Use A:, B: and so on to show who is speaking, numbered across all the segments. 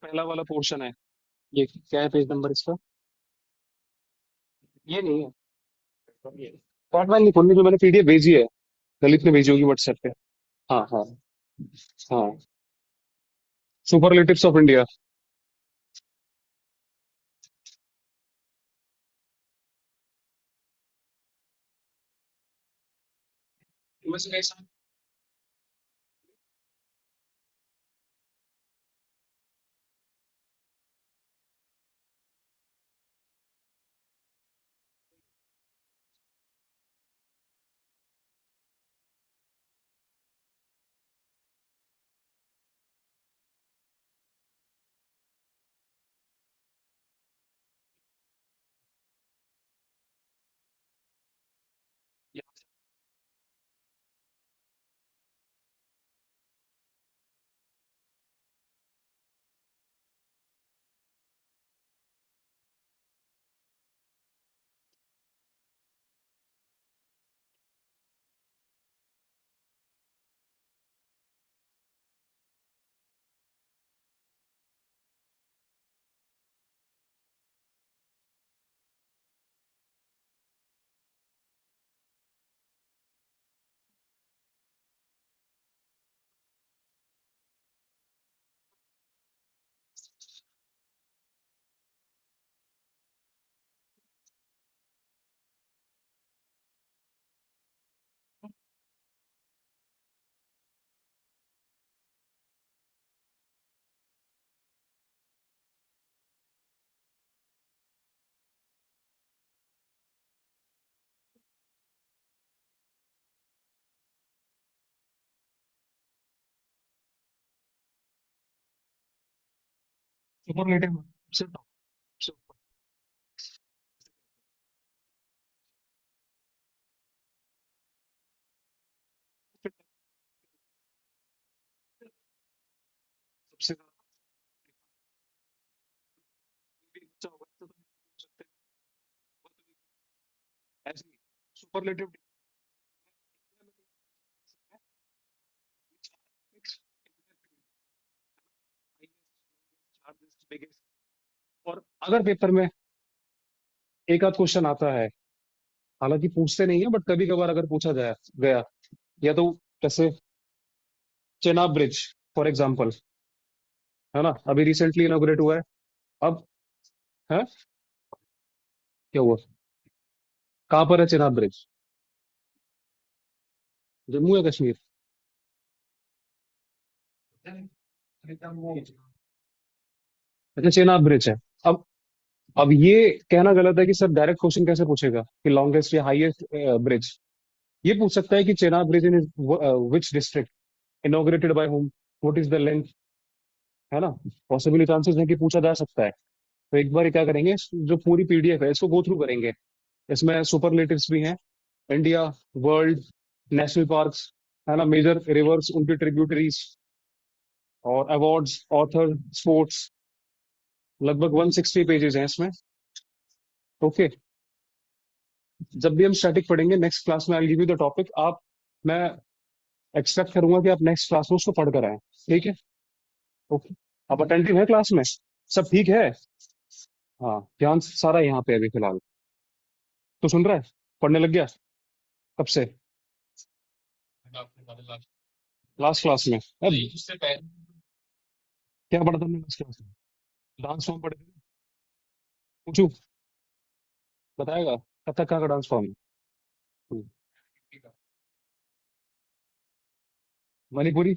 A: पहला वाला पोर्शन है। ये क्या है पेज नंबर इसका? ये नहीं है। पार्ट वन नहीं खोलनी, जो मैंने पीडीएफ भेजी है। ललित ने भेजी होगी व्हाट्सएप पे। हाँ हाँ। हाँ। Superlatives of India. सुपरलेटिव से top से ऊपर। सबसे ज्यादा भी बच्चा होगा तो बोल सकते हैं ऐसे ही। सुपरलेटिव और अगर पेपर में एक आध क्वेश्चन आता है, हालांकि पूछते नहीं है बट कभी कभार अगर पूछा जाए गया, या तो जैसे चेनाब ब्रिज फॉर एग्जांपल, है ना, अभी रिसेंटली इनॉग्रेट हुआ है। अब है, क्या हुआ? कहाँ पर है चेनाब ब्रिज? जम्मू या कश्मीर? अच्छा, चेनाब ब्रिज है। अब अब ये कहना गलत है कि सर डायरेक्ट क्वेश्चन कैसे पूछेगा कि लॉन्गेस्ट या हाईएस्ट ब्रिज। ये पूछ सकता है कि Chenab bridge in which district, inaugurated bye home, what is the length, है ना। पॉसिबली चांसेस है कि पूछा जा सकता है। तो एक बार क्या करेंगे, जो पूरी पीडीएफ है इसको गो थ्रू करेंगे। इसमें सुपरलेटिव्स भी हैं, इंडिया, वर्ल्ड, नेशनल पार्क्स, है ना, मेजर रिवर्स, उनकी ट्रिब्यूटरीज, और अवार्ड्स, ऑथर, स्पोर्ट्स। लगभग 160 पेजेस हैं इसमें। ओके। जब भी हम स्टैटिक पढ़ेंगे नेक्स्ट क्लास में, I give you the topic. आप, मैं एक्सपेक्ट करूंगा कि आप नेक्स्ट क्लास में उसको पढ़ कर आए। ठीक है। ओके। आप अटेंटिव है क्लास में? सब ठीक है? हाँ, ध्यान सारा यहाँ पे है अभी फिलहाल। तो सुन रहा है? पढ़ने लग गया? कब से? लास्ट क्लास में? अब क्या पढ़ा था हमने लास्ट क्लास में? डांस फॉर्म पढ़े थे? पूछू? बताएगा? कथक का डांस फॉर्म? मणिपुरी?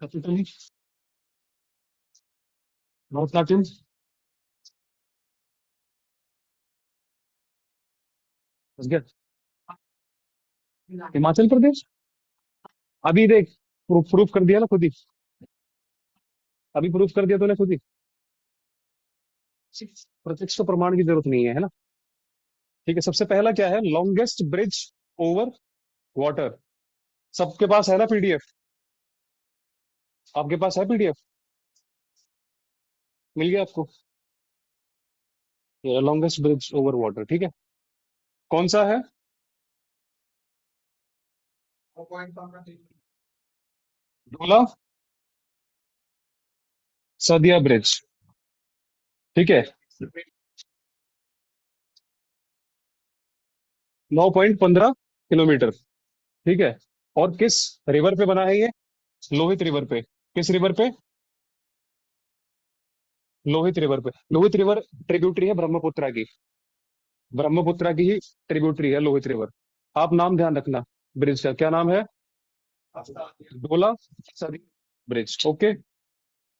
A: कथकली? नॉर्थ नाटियम? बस गया। हिमाचल प्रदेश? अभी देख, प्रूफ प्रूफ कर दिया ना खुद ही। अभी प्रूफ कर दिया तूने खुद ही। प्रत्यक्ष तो प्रमाण की जरूरत नहीं है, है ना। ठीक है, सबसे पहला क्या है? Longest bridge over water. सबके पास है ना पीडीएफ? आपके पास है पीडीएफ? मिल गया आपको? ये लॉन्गेस्ट ब्रिज ओवर वाटर, ठीक है। कौन सा है? ढोला सदिया ब्रिज। ठीक है। 9.15 किलोमीटर। ठीक है। और किस रिवर पे बना है ये? लोहित रिवर पे। किस रिवर पे? लोहित रिवर पे। लोहित रिवर ट्रिब्यूटरी है ब्रह्मपुत्रा की। ब्रह्मपुत्रा की ही ट्रिब्यूटरी है लोहित रिवर। आप नाम ध्यान रखना। ब्रिज का क्या नाम है? डोला सदी ब्रिज। ओके।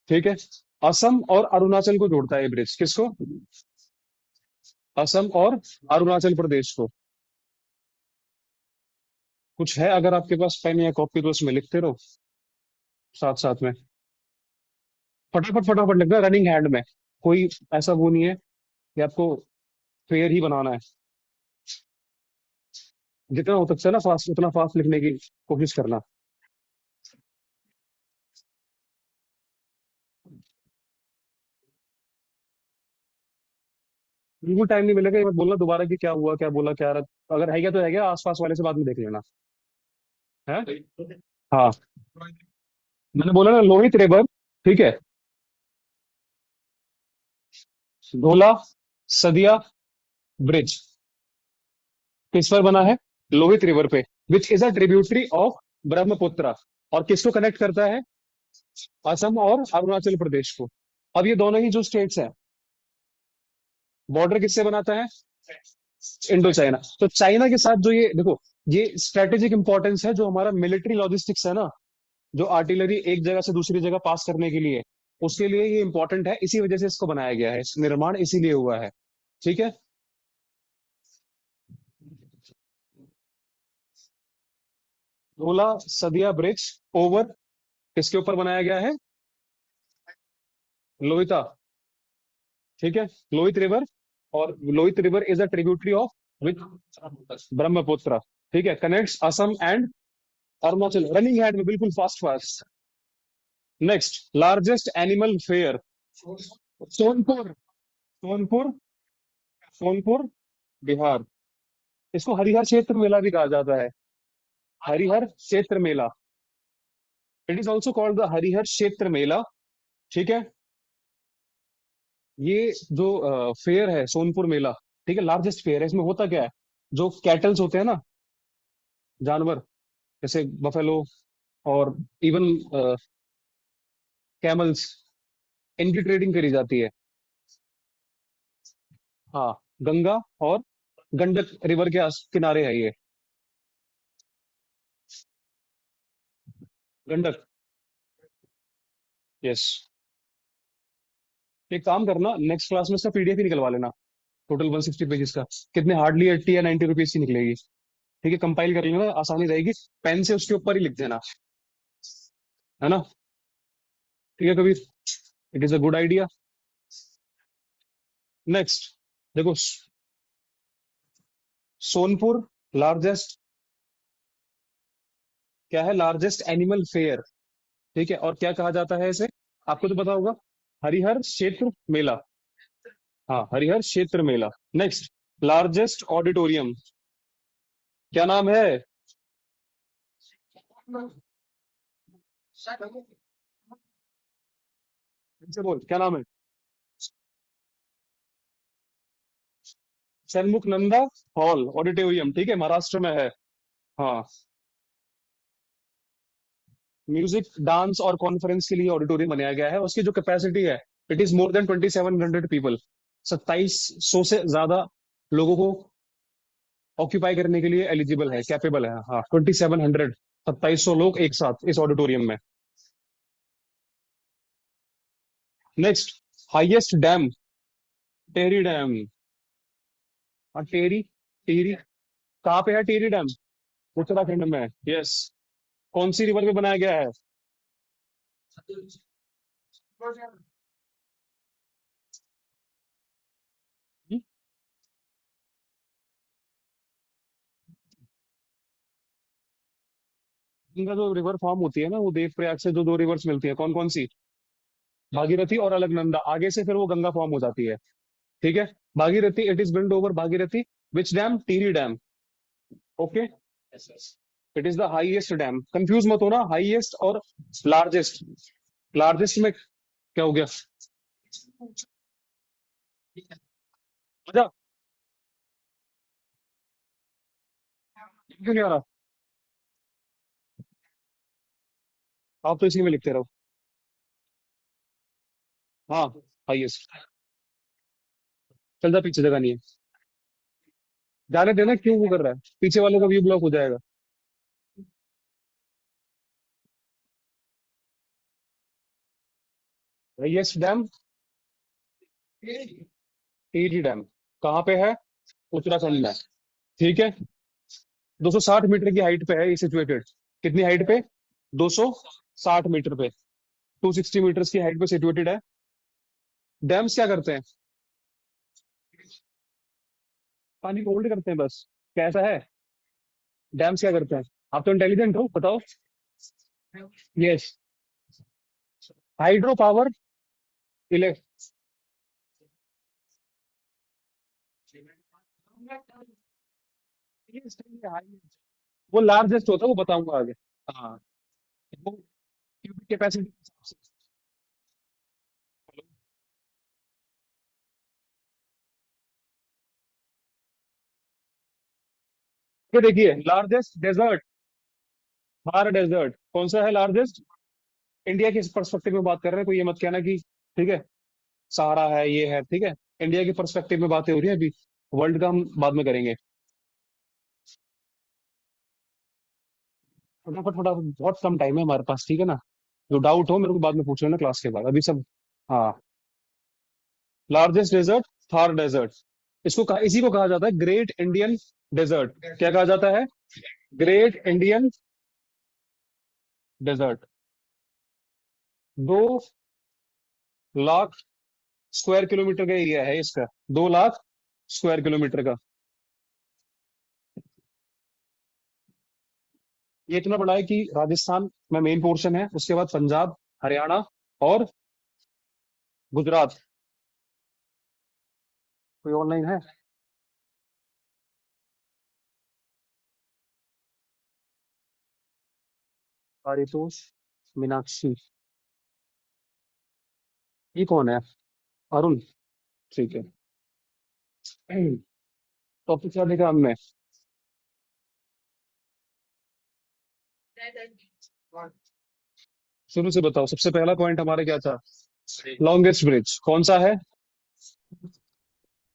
A: ठीक है। असम और अरुणाचल को जोड़ता है ये ब्रिज। किसको? असम और अरुणाचल प्रदेश को। कुछ है अगर आपके पास पेन या कॉपी तो उसमें लिखते रहो साथ साथ में। फटाफट फटाफट लिखना रनिंग हैंड में। कोई ऐसा वो नहीं है कि आपको फेयर ही बनाना है। जितना हो सकता है ना फास्ट उतना फास्ट लिखने की कोशिश करना। बिल्कुल टाइम नहीं मिलेगा। ये मत बोलना दोबारा कि क्या हुआ क्या बोला क्या रहा। अगर है क्या तो है क्या, आसपास वाले से बाद में देख लेना। है। हाँ। मैंने बोला ना लोहित रिवर। ठीक है। ढोला सदिया ब्रिज किस पर बना है? लोहित रिवर पे। Which is a tributary of Brahmaputra. और किसको कनेक्ट करता है? असम और अरुणाचल प्रदेश को। अब ये दोनों ही जो स्टेट्स हैं, बॉर्डर किससे बनाता है? Indo China. तो चाइना के साथ जो ये देखो, ये स्ट्रेटेजिक इंपॉर्टेंस है जो हमारा मिलिट्री लॉजिस्टिक्स है ना, जो आर्टिलरी एक जगह से दूसरी जगह पास करने के लिए, उसके लिए ये इंपॉर्टेंट है। इसी वजह से इसको बनाया गया है, इस निर्माण इसीलिए हुआ है। ठीक है। रोला सदिया ब्रिज ओवर किसके ऊपर बनाया गया है? लोहिता। ठीक है। लोहित रिवर। और Lohit river is a tributary of which? Brahmaputra. ठीक है। Connects Assam and Arunachal. Running hand में बिल्कुल fast fast. Next, largest animal fair. Sonpur. Sonpur. Sonpur Bihar. इसको हरिहर क्षेत्र मेला भी कहा जाता है। Harihar Kshetra Mela. It is also called the Harihar Kshetra Mela. ठीक है। ये जो फेयर है सोनपुर मेला, ठीक है, लार्जेस्ट फेयर है। इसमें होता क्या है? जो कैटल्स होते हैं ना, जानवर, जैसे बफेलो और इवन कैमल्स, इनकी ट्रेडिंग करी जाती है। हाँ। गंगा और गंडक रिवर के किनारे है ये। गंडक। यस। एक काम करना, नेक्स्ट क्लास में इसका पीडीएफ ही निकलवा लेना। टोटल 160 पेजेस का। कितने हार्डली 80 या 90 रुपीज की निकलेगी। ठीक है। कंपाइल कर लेना, आसानी रहेगी। पेन से उसके ऊपर ही लिख देना। है ना? ठीक है Kabir. It is a good idea. Next देखो, सोनपुर लार्जेस्ट क्या है? Largest animal fair. ठीक है। और क्या कहा जाता है इसे? आपको तो पता होगा। हरिहर क्षेत्र मेला। हाँ, हरिहर क्षेत्र मेला। Next, largest auditorium. क्या नाम है? इनसे बोल क्या नाम है? सन्मुख नंदा हॉल ऑडिटोरियम। ठीक है, महाराष्ट्र में है। हाँ। म्यूजिक डांस और कॉन्फ्रेंस के लिए ऑडिटोरियम बनाया गया है। उसकी जो कैपेसिटी है, it is more than 2700 people. 2700 से ज्यादा लोगों को ऑक्यूपाई करने के लिए एलिजिबल है, कैपेबल है। हाँ, 2700। 2700 लोग एक साथ इस ऑडिटोरियम में। Next, highest dam. Tehri dam. हाँ, टेरी। टेरी कहाँ पे है टेरी डैम? उत्तराखंड में है। यस। कौन सी रिवर पे बनाया गया है? हम्म? इनका जो रिवर फॉर्म होती है ना, वो देवप्रयाग से जो दो रिवर्स मिलती है, कौन कौन सी? भागीरथी और अलकनंदा। आगे से फिर वो गंगा फॉर्म हो जाती है। ठीक है। Bhagirathi, it is build over Bhagirathi. Which dam? Teary dam. Okay. It is the highest dam, confuse मत होना हाईएस्ट और लार्जेस्ट। लार्जेस्ट में क्या हो गया? मजा क्यों नहीं आ रहा? आप तो इसी में लिखते रहो। हाँ, हाईएस्ट। चल जा, पीछे जगह नहीं है। जाने देना, क्यों वो कर रहा है? पीछे वालों का व्यू ब्लॉक हो जाएगा। हाईएस्ट डैम टिहरी डैम कहाँ पे है? उत्तराखंड में। ठीक है। 260 मीटर की हाइट पे है ये सिचुएटेड। कितनी हाइट पे? 260 मीटर पे। 260 मीटर्स की हाइट पे सिचुएटेड है। डैम्स क्या करते हैं? पानी को होल्ड करते हैं बस। कैसा है? डैम्स क्या करते हैं? आप तो इंटेलिजेंट हो, बताओ। यस। Hydro power. इलेक्ट। वो लार्जेस्ट होता है, वो बताऊंगा आगे। हाँ। वो क्यूबिक कैपेसिटी। ये देखिए, लार्जेस्ट डेजर्ट। थार डेजर्ट कौन सा है लार्जेस्ट? इंडिया के पर्सपेक्टिव में बात कर रहे हैं, कोई ये मत कहना कि ठीक है सहारा है ये है, ठीक है। इंडिया के पर्सपेक्टिव में बातें हो रही है अभी। वर्ल्ड का हम बाद में करेंगे। फटाफट फटाफट, बहुत कम टाइम है हमारे पास, ठीक है ना। जो डाउट हो मेरे को बाद में पूछ लेना क्लास के बाद, अभी सब। हाँ। Largest desert Thar desert. इसी को कहा जाता है ग्रेट इंडियन डेजर्ट। क्या कहा जाता है? Great Indian desert. 2 lakh square kilometre area एरिया है इसका। 2 लाख स्क्वायर किलोमीटर का। ये इतना बड़ा है कि राजस्थान में मेन पोर्शन है, उसके बाद पंजाब, हरियाणा और गुजरात। कोई ऑनलाइन है? आशुतोष मीनाक्षी। ये कौन है? अरुण। ठीक है। टॉपिक क्या देखा हमने? शुरू से बताओ, सबसे पहला पॉइंट हमारा क्या था? लॉन्गेस्ट ब्रिज कौन सा है?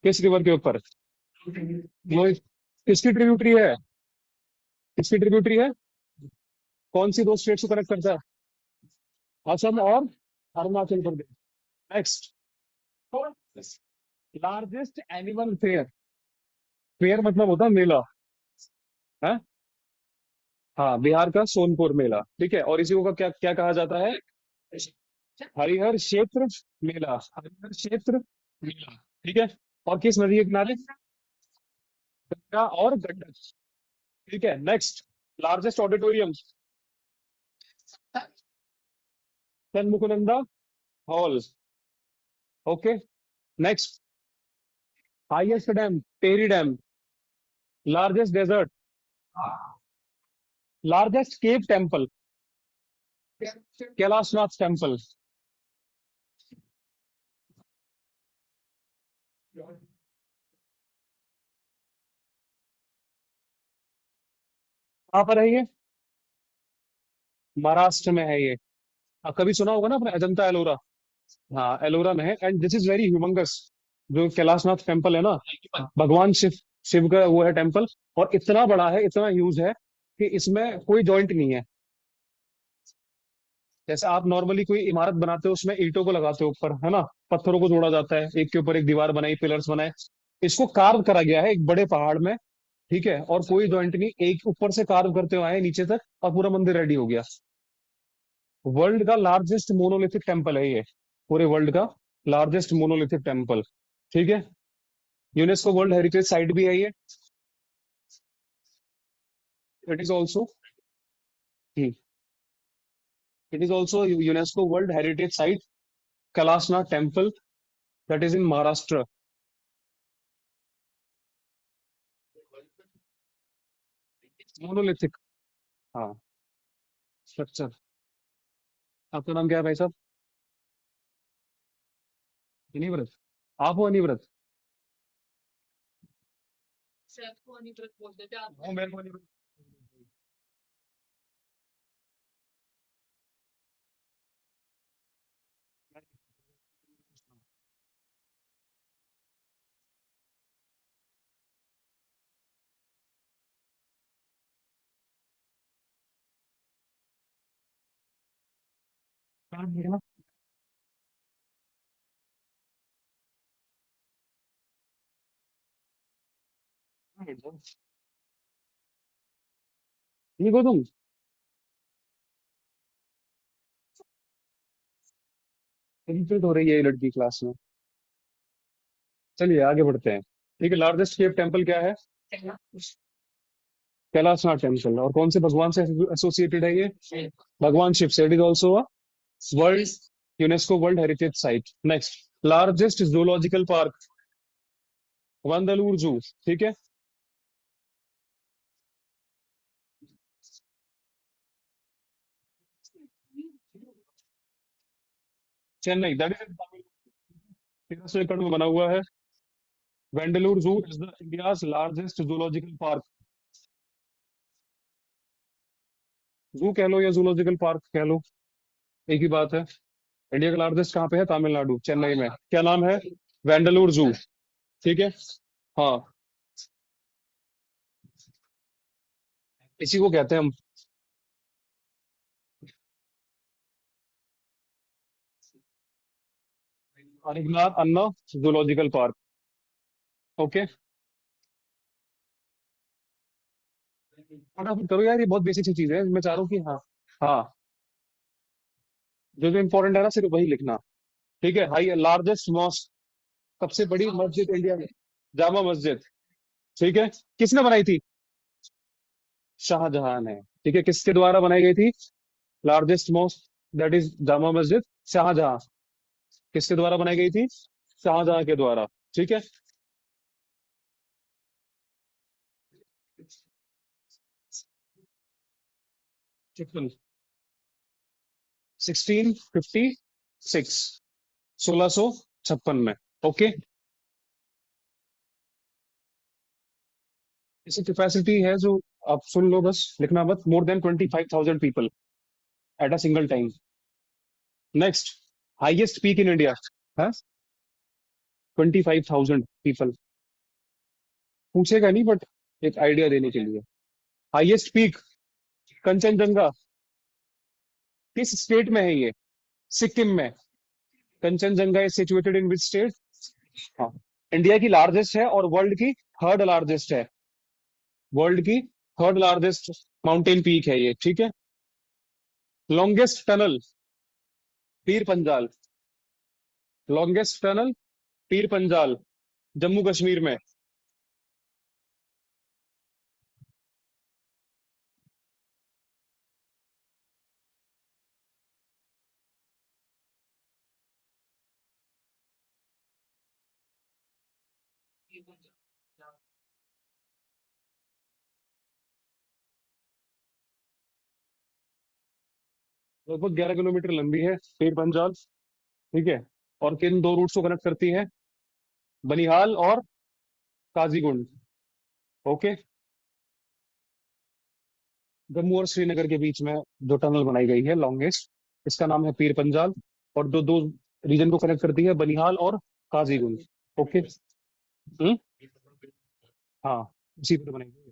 A: किस रिवर के ऊपर? वो किसकी ट्रिब्यूटरी है? किसकी ट्रिब्यूटरी है? कौन सी दो स्टेट्स को कनेक्ट करता है? असम और Arunachal Pradesh. Next. Largest animal fair. Fair मतलब होता है मेला। है। हाँ, बिहार का सोनपुर मेला, ठीक है। और इसी को क्या क्या कहा जाता है? हरिहर क्षेत्र मेला। हरिहर क्षेत्र मेला। ठीक है। और किस नदी के किनारे? गंगा और गंडक। ठीक है। Next. Largest auditorium. Shanmukhananda hall. Okay. Next. Highest dam Tehri dam. Largest desert. Largest cave temple. Kailasanath temple. कहाँ पर है ये? महाराष्ट्र में है ये। कभी सुना होगा ना अपने अजंता एलोरा। हाँ, एलोरा में है, and this is very humongous. जो कैलाशनाथ टेम्पल है ना, भगवान शिव, शिव का वो है टेम्पल। और इतना बड़ा है, इतना ह्यूज है कि इसमें कोई जॉइंट नहीं है। जैसे आप नॉर्मली कोई इमारत बनाते हो, उसमें ईंटों को लगाते हो ऊपर, है ना। पत्थरों को जोड़ा जाता है, एक के ऊपर एक दीवार बनाई, पिलर्स बनाए। इसको कार्व करा गया है एक बड़े पहाड़ में। ठीक है। और कोई जॉइंट नहीं, एक ऊपर से कार्व करते हुए आए नीचे तक, और पूरा मंदिर रेडी हो गया। वर्ल्ड का लार्जेस्ट मोनोलिथिक टेम्पल है ये। पूरे वर्ल्ड का लार्जेस्ट मोनोलिथिक टेम्पल। ठीक है। यूनेस्को वर्ल्ड हेरिटेज साइट भी है ये। It is also it is also UNESCO world heritage site. Kailashnath temple, that is in Maharashtra. Monolithic. हाँ। स्ट्रक्चर। आपका नाम क्या है भाई साहब? अनिव्रत। आप हो अनिव्रत? हाँ, मेरे को अनिव्रत। हाँ, ठीक है ना? हाँ, एकदम। ठीक हो तुम? इरिटेट हो रही है ये लड़की क्लास में। चलिए आगे बढ़ते हैं। ठीक है, लार्जेस्ट केव टेम्पल क्या है? कैलाशनाथ टेम्पल। और कौन से भगवान से एसोसिएटेड है ये? भगवान शिव से। It is also a world UNESCO world heritage site. Next, largest zoological park. Vandalur zoo. ठीक है। चेन्नई, दैट इज 1300 एकड़ में बना हुआ है। वेंडलूर जू is the India's largest zoological park. जू कह लो या जूलॉजिकल पार्क कह लो, एक ही बात है। इंडिया का लार्जेस्ट कहाँ पे है? तमिलनाडु, चेन्नई में। क्या नाम है? वेंडलूर जू। ठीक है। हाँ, इसी को कहते हैं हम। अनिगनाथ अन्ना जूलॉजिकल पार्क। ओके। फटाफट करो यार, ये बहुत बेसिक सी चीज है, मैं चाह रहा हूँ कि हाँ। हाँ, जो जो इंपॉर्टेंट है ना सिर्फ वही लिखना। ठीक है। हाई लार्जेस्ट मॉस्क, सबसे बड़ी मस्जिद इंडिया में। जामा मस्जिद। ठीक है। किसने बनाई थी? शाहजहां ने। ठीक है, किसके द्वारा बनाई गई थी? Largest mosque, that is Jama Masjid, Shahjahan. किसके द्वारा बनाई गई थी? शाहजहां के द्वारा। ठीक है। ट्रिपल 1656, 1656 में। ओके। इसकी कैपेसिटी है जो, आप सुन लो बस, लिखना मत, more than 25,000 people at a single time. Next, highest peak in India है। 25,000 पीपल। पूछेगा नहीं बट एक आइडिया देने के लिए। हाईएस्ट पीक, कंचनजंगा, किस स्टेट में है ये? सिक्किम में। Kanchenjunga is situated in which state? हाँ। इंडिया की लार्जेस्ट है और वर्ल्ड की थर्ड लार्जेस्ट है। वर्ल्ड की थर्ड लार्जेस्ट माउंटेन पीक है ये। ठीक है। Longest tunnel, Pir Panjal. Longest tunnel, Pir Panjal, Jammu Kashmir में। लगभग 11 किलोमीटर लंबी है पीर पंजाल। ठीक है। और किन दो रूट्स को कनेक्ट करती है? बनिहाल और काजीगुंड। ओके। जम्मू और श्रीनगर के बीच में जो टनल बनाई गई है लॉन्गेस्ट, इसका नाम है पीर पंजाल। और जो दो रीजन को कनेक्ट करती है, बनिहाल और काजीगुंड। ओके। हम्म। हाँ, इसी पर बनाई गई है।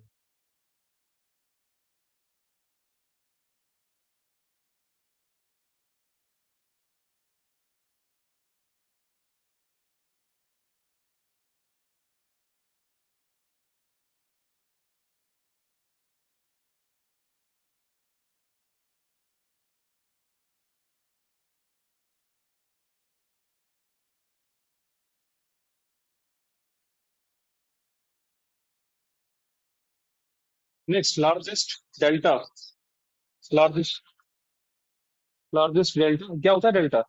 A: Next, largest delta. Largest largest delta क्या होता है? डेल्टा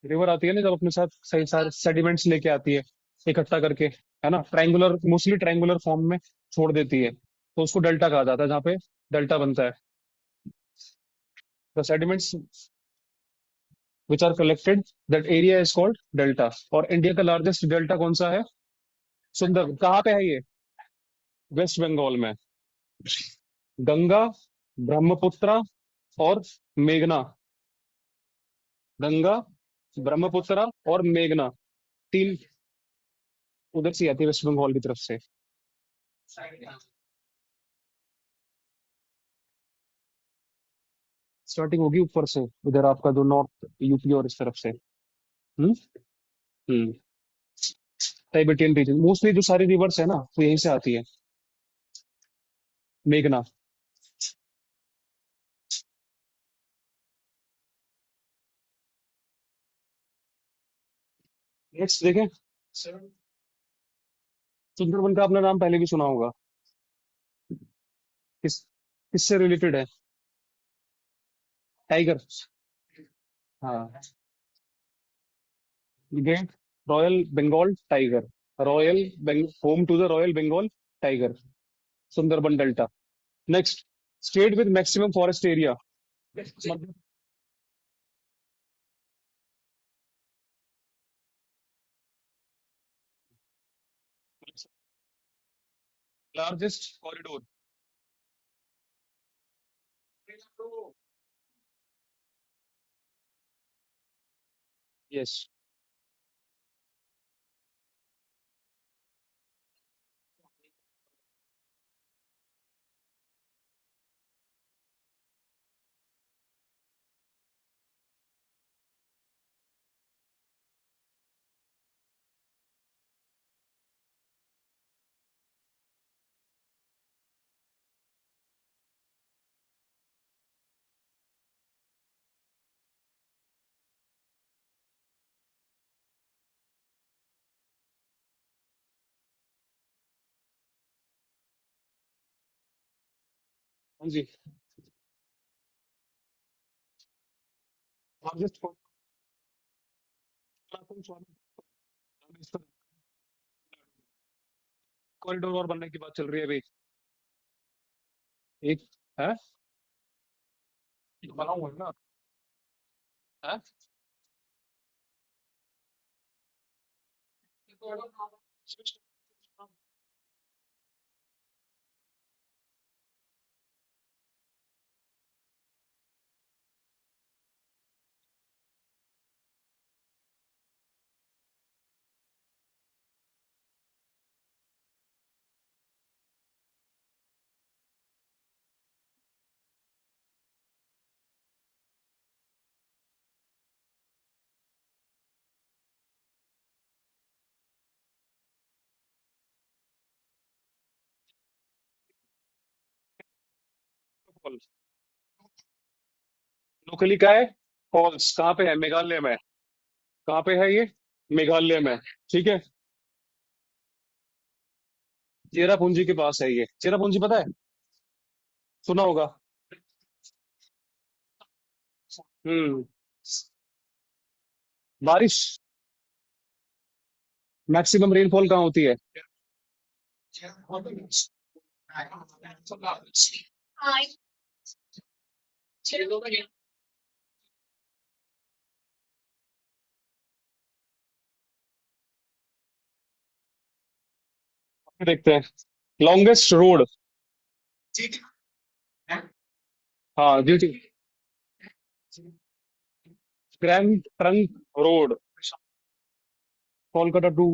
A: रिवर आती है ना, जब अपने साथ सही सारे सेडिमेंट्स लेके आती है इकट्ठा करके। है ना, ट्रायंगुलर, मोस्टली ट्रायंगुलर फॉर्म में छोड़ देती है, तो उसको डेल्टा कहा जाता है, जहाँ पे डेल्टा बनता है। The sediments which are collected, that area is called delta. और इंडिया का लार्जेस्ट डेल्टा कौन सा है? सुंदर, कहाँ पे है ये? वेस्ट बंगाल में। गंगा, ब्रह्मपुत्र और मेघना। गंगा, ब्रह्मपुत्र और मेघना, तीन उधर से आती है, वेस्ट बंगाल की तरफ से। स्टार्टिंग होगी ऊपर से, इधर आपका जो नॉर्थ यूपी और इस तरफ से। हम्म। हम्म। टाइबेटियन रीजन, मोस्टली जो सारी रिवर्स है ना, वो यहीं से आती है। मेघना। नेक्स्ट देखें। सुंदरबन का आपने नाम पहले भी सुना होगा। किस किससे रिलेटेड है? टाइगर। हाँ। Great royal Bengal tiger. Royal home to the royal Bengal tiger, Sundarban delta. Next, state with maximum forest area. Largest corridor. Yes. हाँ जी। लार्जेस्ट कॉरिडोर और बनने की बात चल रही है अभी। एक है, बना हुआ है ना। है? लोकली का है। फॉल्स कहाँ पे है? मेघालय में। कहाँ पे है ये? मेघालय में। ठीक है। चेरापूंजी के पास है ये। चेरापूंजी पता है? सुना होगा। हम्म। बारिश, मैक्सिमम रेनफॉल कहाँ होती है? देखते हैं। Longest road. हाँ जी जी। Grand trunk road, Kolkata to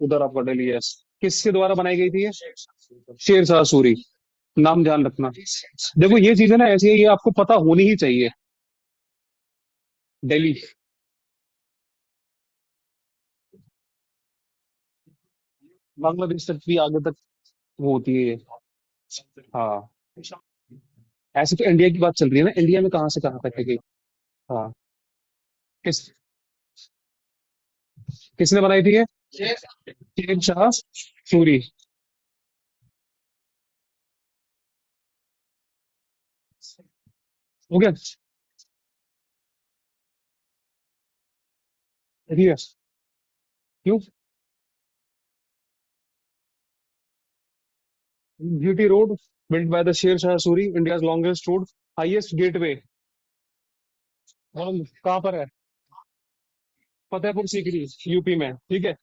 A: उधर आपका दिल्ली। यस। किसके द्वारा बनाई गई थी ये? शेर शाह सूरी। नाम ध्यान रखना। देखो ये चीजें ना ऐसी है, ये आपको पता होनी ही चाहिए। दिल्ली। बांग्लादेश तक भी आगे तक वो होती है ये। हाँ। ऐसे तो इंडिया की बात चल रही है ना, इंडिया में कहाँ से कहाँ तक है गई। हाँ। किस किसने बनाई थी ये? शेर शाह सूरी। हो गया। ठीक है। क्यों? GT road, built by the Sher Shah Suri, India longest road, highest gateway. कहाँ पर है? फतेहपुर सीकरी, यूपी में, ठीक है।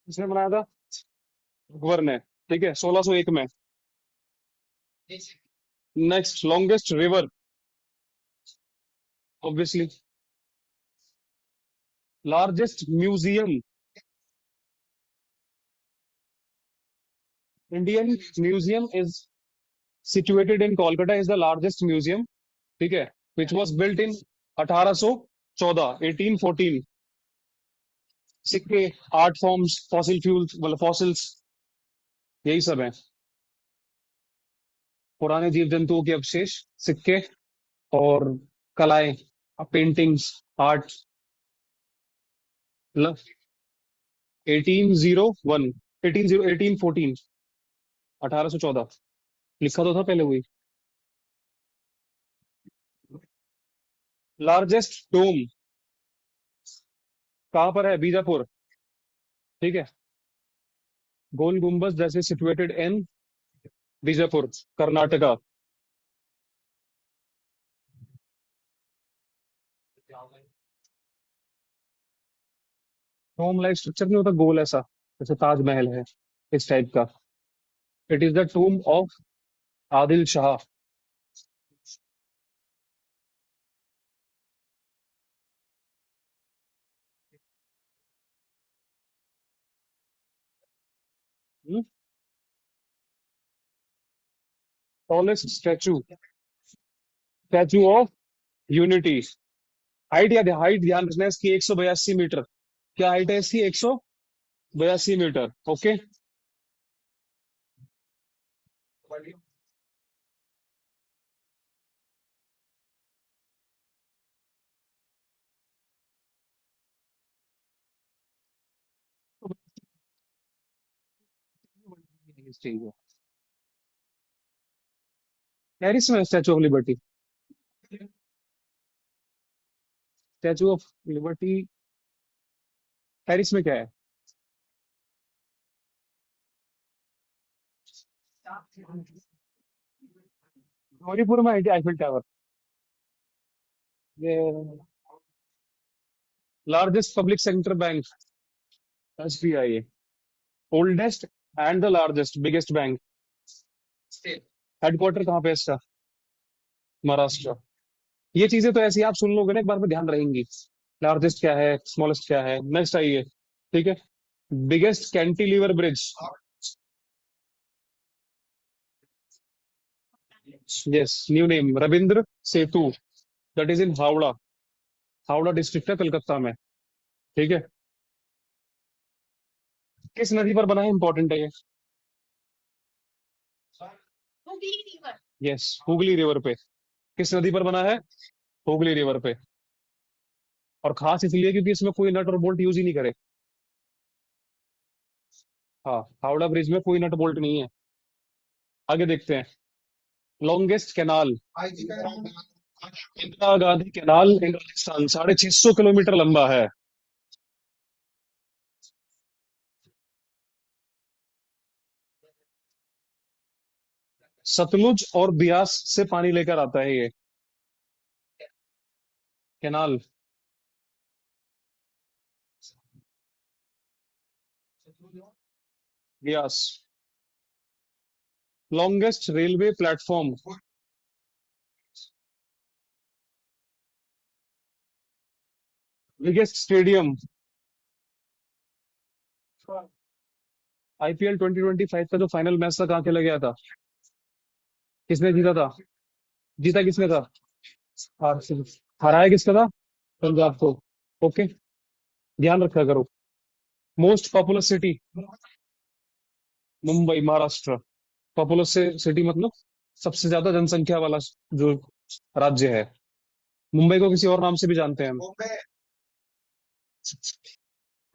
A: किसने बनाया था? अकबर ने, ठीक है, 1601 में। Next, longest river, obviously. Largest museum, Indian museum is situated in Kolkata, is the largest museum, ठीक है, which was built in 1814, 1814। सिक्के, आर्ट फॉर्म्स, फॉसिल फ्यूल्स, मतलब फॉसिल्स, यही सब है। पुराने जीव जंतुओं के अवशेष, सिक्के, और कलाएं, पेंटिंग्स, आर्ट। 1801, 1814, 1814, लिखा तो था पहले वही। लार्जेस्ट डोम कहाँ पर है? बीजापुर, ठीक है। गोल गुम्बज जैसे situated in Bijapur, Karnataka. Dome like structure नहीं होता गोल ऐसा, जैसे ताजमहल है, इस टाइप का। It is the टूम of Adil Shah. Tallest statue, statue of unity. Height, या हाइट ध्यान रखना है इसकी, 182 मीटर। क्या हाइट है इसकी? 182 मीटर, ओके। पेरिस में statue of liberty, statue of liberty Paris में क्या है? गौरीपुर में आईफिल टावर। ये largest public sector bank, SBI. Oldest and the largest, biggest bank. Headquarter कहाँ पे है इसका? महाराष्ट्र। ये चीजें तो ऐसी आप सुन लोगे ना एक बार में, ध्यान रहेंगी। लार्जेस्ट क्या है, स्मॉलेस्ट क्या है। नेक्स्ट आइए, ठीक है। Biggest cantilever bridge, yes, new name, Ravindra Setu, that is in Howrah. Howrah district है कलकत्ता में, ठीक है। किस नदी पर बना है? इंपॉर्टेंट है ये। यस, हुगली रिवर पे। किस नदी पर बना है? हुगली रिवर पे। और खास इसलिए क्योंकि इसमें कोई नट और बोल्ट यूज ही नहीं करे। हाँ, हावड़ा ब्रिज में कोई नट बोल्ट नहीं है। आगे देखते हैं। Longest canal, Indira Gandhi canal in Rajasthan, 650 kilometre लंबा है। सतलुज और बियास से पानी लेकर आता है ये canal. Beas. Longest railway platform, biggest stadium. IPL 2025 का जो फाइनल मैच था, कहाँ खेला गया था? किसने जीता था? जीता किसने था? आरसीबी। हराया किसका था? पंजाब को, ओके। ध्यान रखा करो। Most popular city, Mumbai, Maharashtra. Popular से सिटी मतलब सबसे ज्यादा जनसंख्या वाला जो राज्य है। मुंबई को किसी और नाम से भी जानते हैं हम।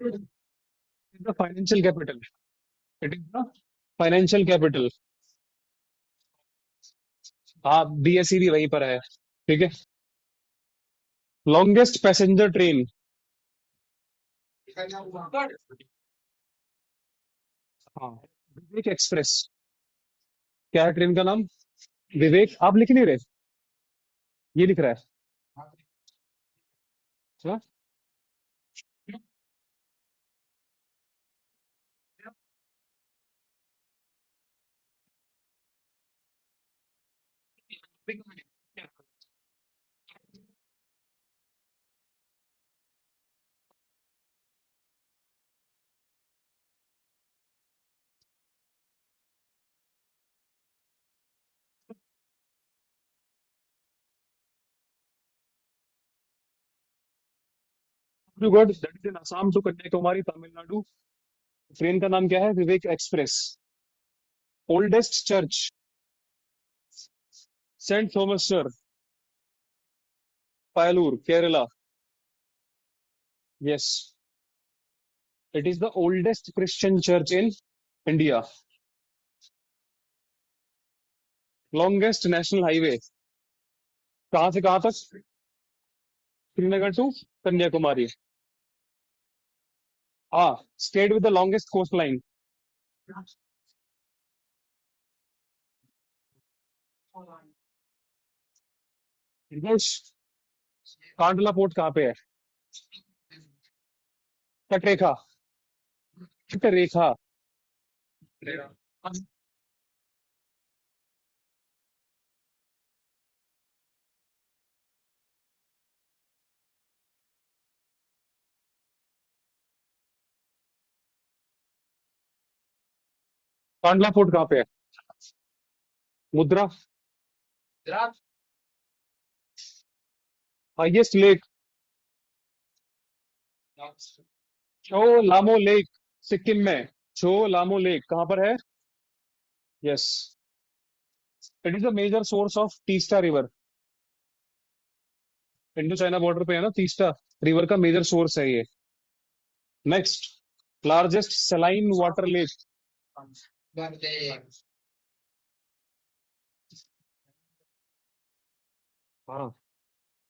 A: Is the financial capital, it is the financial capital. हाँ, बीएसई भी वहीं पर है। ठीक है। Longest passenger train. हाँ, विवेक एक्सप्रेस। क्या है ट्रेन का नाम? विवेक, आप लिख नहीं रहे? ये लिख रहा है। अच्छा। Dibrugarh, that is in Assam to Kanyakumari Tamil Nadu. Train का नाम क्या है? Vivek express. Oldest church. Saint Thomas church, Palayur, Kerala. Yes, it is the oldest Christian church in India. Longest national highway. कहाँ से कहाँ तक? श्रीनगर टू कन्याकुमारी। हाँ, state with the longest coast line. Rishikesh. Kandla port कहाँ पे है? तटरेखा। तटरेखा। कांडला पोर्ट कहाँ पे है? मुद्रा। Highest lake. छो लामो लेक, सिक्किम में। छो लामो लेक कहाँ पर है? Yes, it is the major source of Teesta river. Indo China border पे है ना तीस्ता रिवर का मेजर सोर्स है ये। Next, largest saline water lake. हाँ,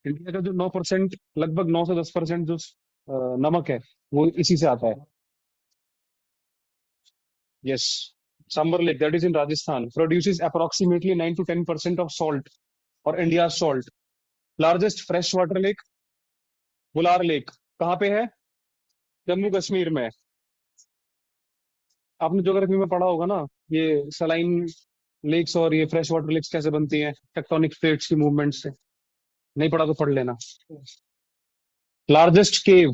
A: इंडिया का जो 9%, लगभग 9 से 10% जो नमक है, वो इसी से आता है। Yes, Sambhar lake, that is in Rajasthan, produces approximately 9 to 10% of salt और India salt. Largest fresh water lake, Wular lake, कहाँ पे है? जम्मू कश्मीर में। आपने ज्योग्राफी में पढ़ा होगा ना, ये सलाइन लेक्स और ये फ्रेश वाटर लेक्स कैसे बनती हैं, टेक्टोनिक प्लेट्स की मूवमेंट से। नहीं पढ़ा तो पढ़ लेना। लार्जेस्ट केव,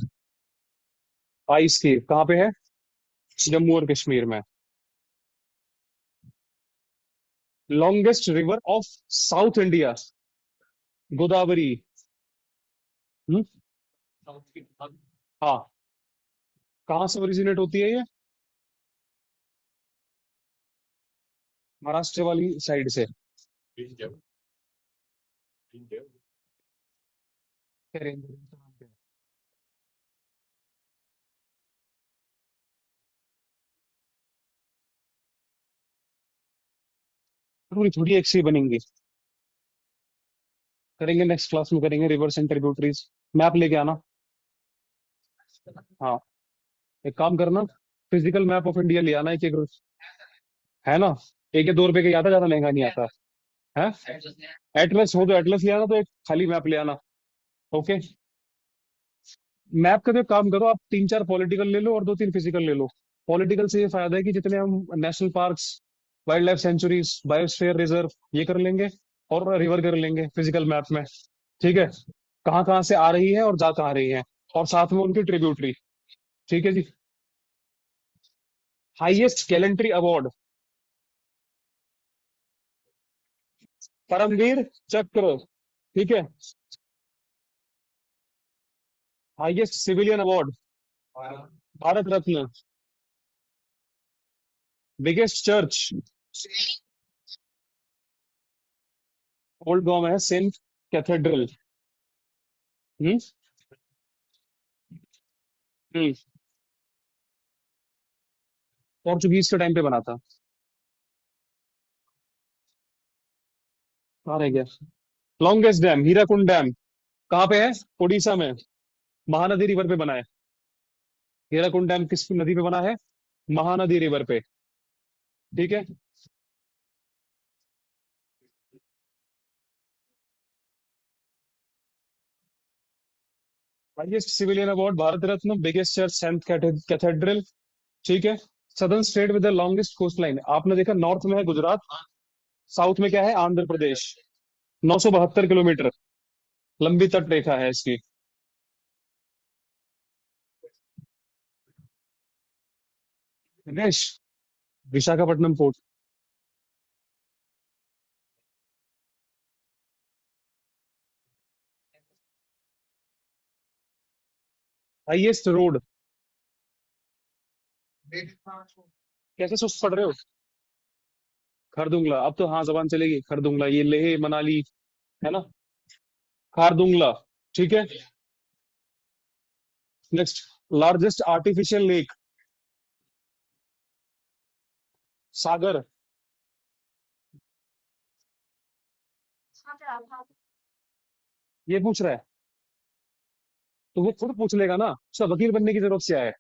A: आइस केव, कहाँ पे है? जम्मू और कश्मीर में। Longest river of south India, Godavari. Hmm. हाँ, कहाँ से ओरिजिनेट होती है ये? महाराष्ट्र वाली साइड से। थोड़ी थोड़ी एक सी बनेंगी। करेंगे, नेक्स्ट क्लास में करेंगे रिवर्स एंड ट्रिब्यूटरीज। मैप लेके आना। हाँ, एक काम करना, फिजिकल मैप ऑफ इंडिया ले आना एक एक। है ना? 1 या 2 रुपए का ही आता, ज्यादा महंगा नहीं आता है। एटलस हो तो एटलस ले आना, तो एक खाली मैप ले आना। ओके। मैप का तो एक काम करो, आप 3 4 पॉलिटिकल ले लो और 2 3 फिजिकल ले लो। पॉलिटिकल से ये फायदा है कि जितने हम national parks, wild life sanctuaries, biosphere reserve, ये कर लेंगे, और रिवर कर लेंगे फिजिकल मैप में। ठीक है, कहाँ कहाँ से आ रही है और जा कहाँ रही है, और साथ में उनकी ट्रिब्यूटरी। ठीक है जी। हाईएस्ट गैलेंट्री अवार्ड, परमवीर चक्र। ठीक है। Highest civilian award, Bharat Ratna. Biggest church, old गांव में है, सेंट कैथेड्रल। हम्म। हम्म। पोर्चुगीज के टाइम पे बना था। कहाँ रह गया? लॉन्गेस्ट डैम हीराकुंड डैम कहाँ पे है? उड़ीसा में। महानदी रिवर पे बना है। हीराकुंड डैम किस नदी पे बना है? महानदी रिवर पे। ठीक है। Highest civilian award Bharat Ratna, biggest church saint cathedral. ठीक है। Southern state with the longest coast line, आपने देखा नॉर्थ में है गुजरात, साउथ में क्या है? आंध्र प्रदेश। 972 किलोमीटर लंबी तट रेखा है इसकी। Ganesh, Visakhapatnam port. Highest road. कैसे सुस्त पड़ रहे हो? खरदुंगला, अब तो हाँ जबान चलेगी। खरदुंगला ये लेह मनाली है ना? खारदुंगला। ठीक है। Next, largest artificial lake. Sagar. ये पूछ रहा है तो वो खुद पूछ लेगा ना, उसका वकील बनने की जरूरत क्या है?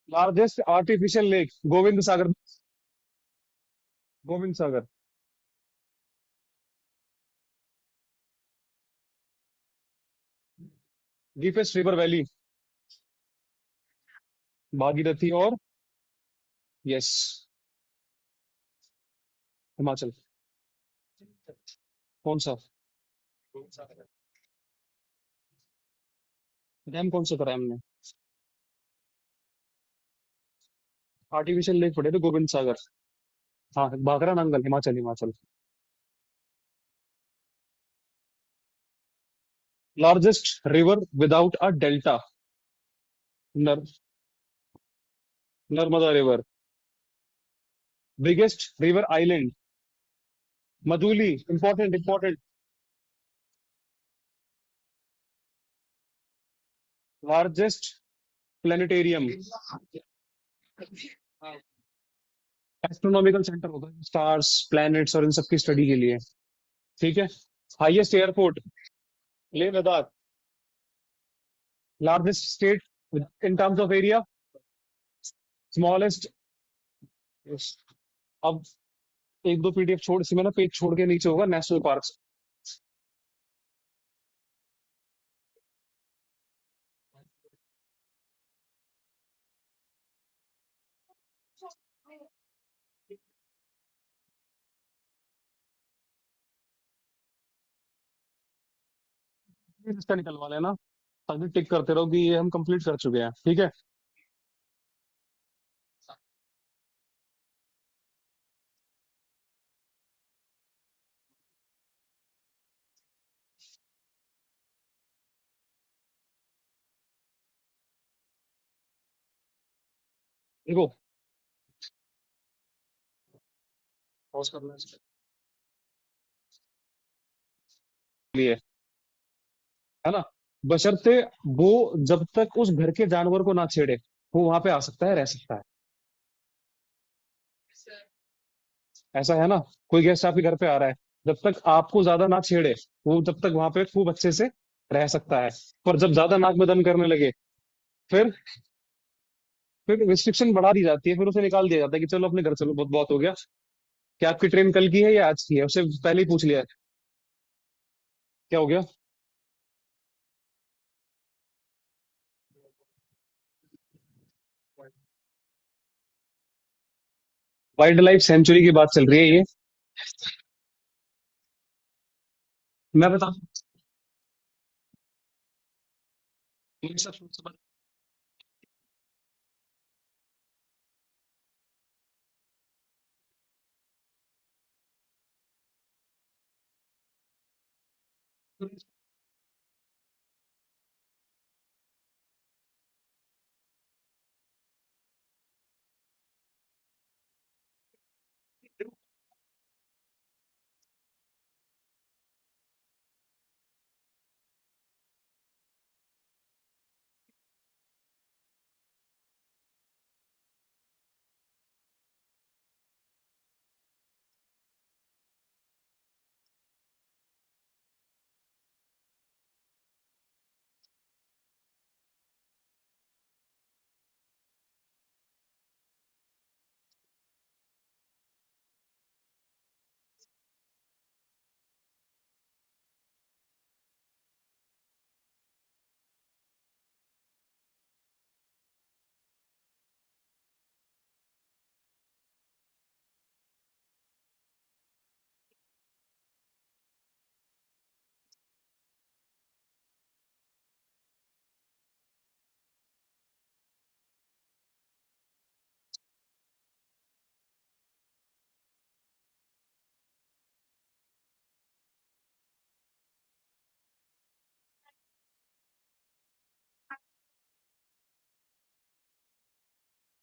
A: Largest artificial lake Gobind Sagar. Gobind Sagar. Deepest river valley. Bhagirathi और यस, हिमाचल। कौन सा? डैम कौन सा करा है हमने? आर्टिफिशियल लेक पड़े थे गोविंद सागर। हाँ, Bhakra Nangal, Himachal Himachal. Largest river without a delta. नर, Narmada river. Biggest river island. Majuli, important important. Largest planetarium. Astronomical centre होता है स्टार्स प्लैनेट्स और इन सब की स्टडी के लिए। ठीक है। Highest airport Leh Ladakh. Largest state in terms of area. Smallest. अब एक दो पीडीएफ छोड़, इसमें ना पेज छोड़ के नीचे होगा नेशनल पार्क्स। इसका निकलवा लेना ताकि टिक करते रहो कि ये हम कंप्लीट कर चुके हैं। ठीक है। देखो, पॉज करना है इसके लिए, है ना? बशर्ते वो जब तक उस घर के जानवर को ना छेड़े, वो वहां पे आ सकता है, रह सकता है। ऐसा है ना? कोई गेस्ट आपके घर पे आ रहा है, जब तक आपको ज्यादा ना छेड़े, वो तब तक वहां पे खूब अच्छे से रह सकता है। पर जब ज्यादा नाक में दम करने लगे, फिर फिर रिस्ट्रिक्शन बढ़ा दी जाती है, फिर उसे निकाल दिया जाता है कि चलो अपने घर चलो, बहुत बहुत हो गया। क्या आपकी ट्रेन कल की है या आज की है, उसे पहले ही पूछ लिया है। क्या हो गया? वाइल्ड लाइफ सेंचुरी की बात चल रही है ये। मैं बता, मेरे सब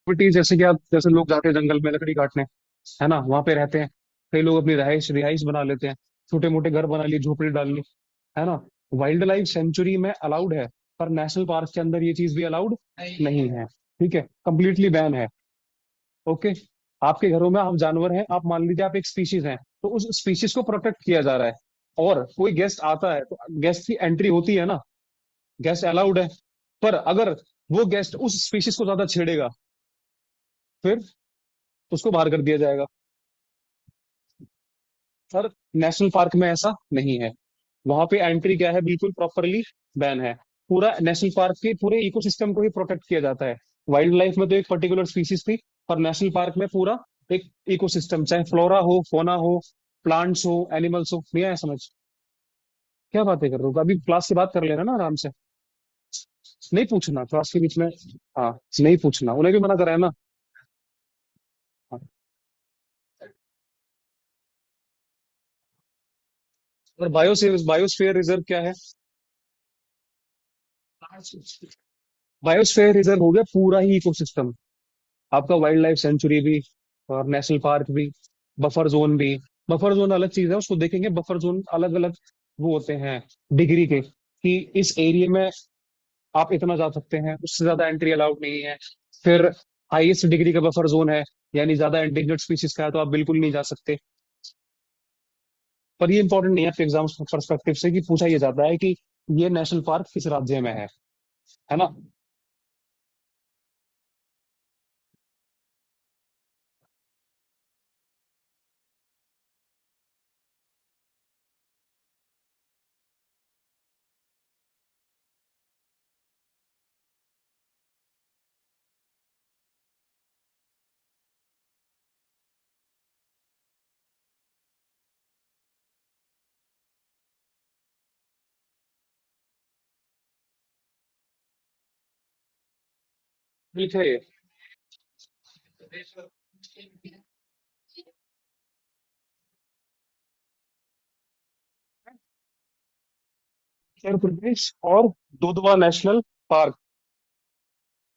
A: एक्टिविटीज जैसे कि आप, जैसे लोग जाते हैं जंगल में लकड़ी काटने, है ना, वहां पे रहते हैं। कई लोग अपनी रहायश रिहाइश बना लेते हैं, छोटे मोटे घर बना लिए, झोपड़ी डाल ली, है ना। वाइल्ड लाइफ सेंचुरी में अलाउड है, पर नेशनल पार्क के अंदर ये चीज भी अलाउड नहीं है। ठीक है, कंप्लीटली बैन है। ओके। आपके घरों में आप जानवर हैं, आप मान लीजिए आप एक स्पीशीज हैं, तो उस स्पीशीज को प्रोटेक्ट किया जा रहा है, और कोई गेस्ट आता है तो गेस्ट की एंट्री होती है ना, गेस्ट अलाउड है। पर अगर वो गेस्ट उस स्पीशीज को ज्यादा छेड़ेगा, फिर उसको बाहर कर दिया जाएगा। सर, नेशनल पार्क में ऐसा नहीं है। वहां पे एंट्री क्या है, बिल्कुल प्रॉपरली बैन है। पूरा नेशनल पार्क के पूरे इकोसिस्टम को ही प्रोटेक्ट किया जाता है। वाइल्ड लाइफ में तो एक पर्टिकुलर स्पीसीज थी, पर नेशनल पार्क में पूरा एक इकोसिस्टम, चाहे फ्लोरा हो, फोना हो, प्लांट्स हो, एनिमल्स हो, नहीं आया समझ? क्या बातें कर रहे हो, अभी क्लास की बात कर लेना ना आराम से। नहीं पूछना क्लास के बीच में। हाँ, नहीं पूछना, उन्हें भी मना करा है ना। हाँ। और बायोस्फीयर रिजर्व क्या है? बायोस्फीयर रिजर्व हो गया पूरा ही इकोसिस्टम, आपका वाइल्ड लाइफ सेंचुरी भी, और नेशनल पार्क भी, बफर जोन भी। बफर जोन अलग चीज है, उसको देखेंगे। बफर जोन अलग अलग वो होते हैं डिग्री के, कि इस एरिया में आप इतना जा सकते हैं, उससे ज्यादा एंट्री अलाउड नहीं है। फिर हाईएस्ट डिग्री का बफर जोन है, यानी ज्यादा एंडेंजर्ड स्पीसीज का है तो आप बिल्कुल नहीं जा सकते। पर ये इंपॉर्टेंट नहीं है आपके एग्जाम परस्पेक्टिव से, कि पूछा ये जाता है कि ये नेशनल पार्क किस राज्य में है ना। ठीक है ये। उत्तर प्रदेश और दुधवा नेशनल पार्क।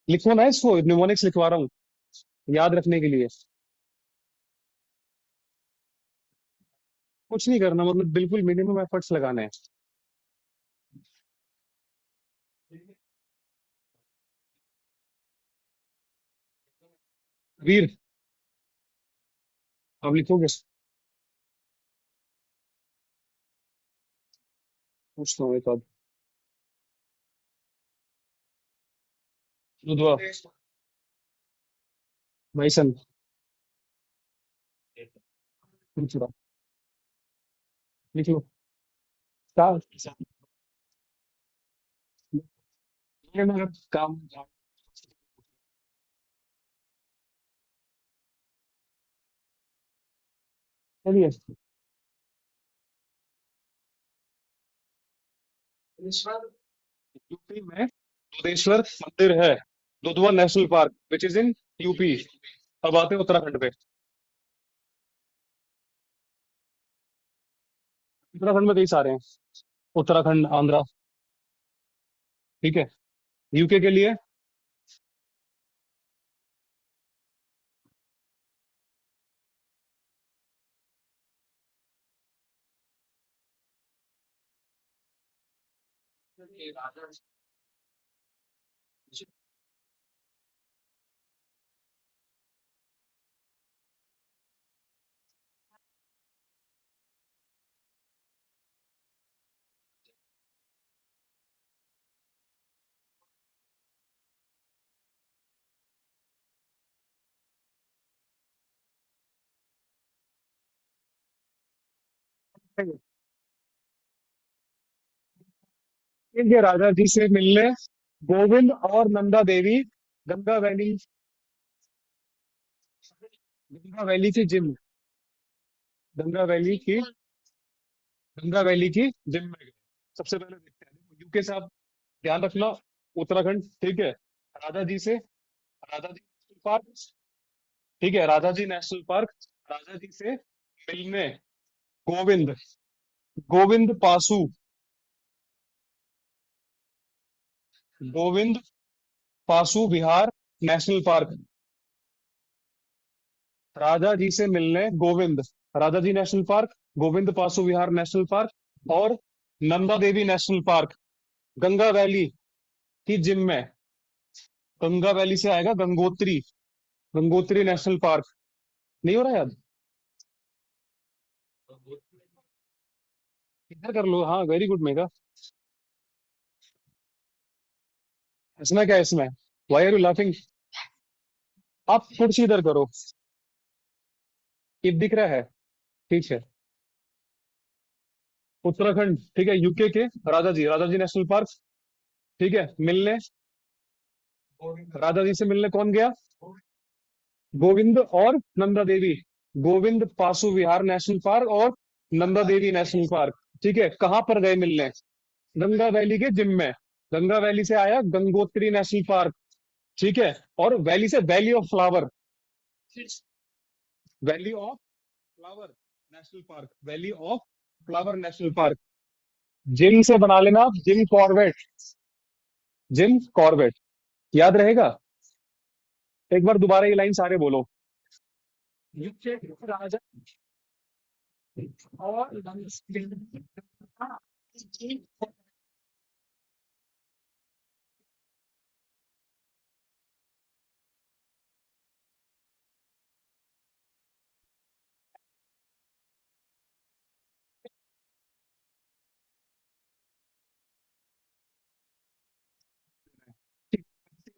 A: लिखो ना इसको, निमोनिक्स लिखवा रहा हूँ याद रखने के लिए। कुछ नहीं करना, मतलब बिल्कुल मिनिमम एफर्ट्स लगाने हैं। वीर, अब लिखोगे? पूछता हूँ एक बात। दुधवा, भाईसन, लिख लो, लिख लो। क्या ये मेरा काम? चलिए। यूपी में दुधेश्वर मंदिर है, Dudhwa national park which is in UP. अब आते हैं उत्तराखंड पे। उत्तराखंड में कई सारे हैं, उत्तराखंड, आंध्रा। ठीक है। यूके के लिए इनके राजा जी से मिलने गोविंद और नंदा देवी गंगा वैली, गंगा वैली की जिम, गंगा वैली की, गंगा वैली की जिम में गए। सबसे पहले देखते हैं, देखो यूके से आप ध्यान रखना, उत्तराखंड, ठीक है। राजा जी से, राजा जी नेशनल पार्क, ठीक है, राजा जी नेशनल पार्क, राजा जी से मिलने गोविंद, गोविंद पासु, गोविंद पासु विहार नेशनल पार्क, राजा जी से मिलने गोविंद, राजा जी national park, Govind Pashu Vihar national park और Nanda Devi national park, Ganga valley की जिम में। गंगा वैली से आएगा गंगोत्री, गंगोत्री नेशनल पार्क। नहीं हो रहा याद? इधर कर लो, हाँ वेरी गुड मेगा। इसमें क्या है इसमें? Why are you laughing? आप खुद से इधर करो। ये दिख रहा है? ठीक है। उत्तराखंड, ठीक है, यूके के राजा जी, राजा जी नेशनल पार्क। ठीक है, मिलने राजा जी से मिलने कौन गया? गोविंद और नंदा देवी। गोविंद पासु विहार नेशनल पार्क और नंदा देवी नेशनल पार्क। ठीक है, कहाँ पर गए मिलने? गंगा वैली के जिम में। गंगा वैली से आया गंगोत्री नेशनल पार्क। ठीक है, और वैली से valley of flower, valley of flower national park, valley of flower national park. Gym से बना लेना आप, जिम कॉर्बेट, जिम कॉर्बेट। याद रहेगा? एक बार दोबारा ये लाइन सारे बोलो। यूके राजा और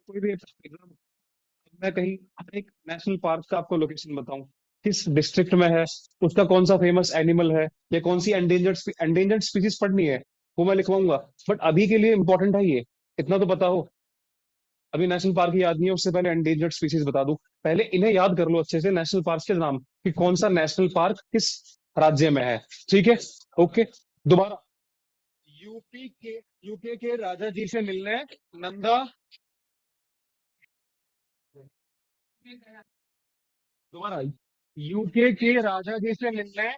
A: कोई भी एग्जाम, मैं कहीं हर एक नेशनल पार्क का आपको लोकेशन बताऊं, किस डिस्ट्रिक्ट में है, उसका कौन सा फेमस एनिमल है, या कौन सी एंडेंजर्ड स्पीसीज पढ़नी है, वो मैं लिखवाऊंगा। बट अभी के लिए इंपॉर्टेंट है ये, इतना तो पता हो। अभी नेशनल पार्क ही याद नहीं है, उससे पहले एंडेंजर्ड स्पीसीज बता दूं। पहले इन्हें याद कर लो अच्छे से, नेशनल पार्क के नाम, कि कौन सा नेशनल पार्क किस राज्य में है। ठीक है, ओके। दोबारा, यूपी के यूके के राजा जी से मिलने नंदा, दोबारा, यूके के राजा जी से मिलने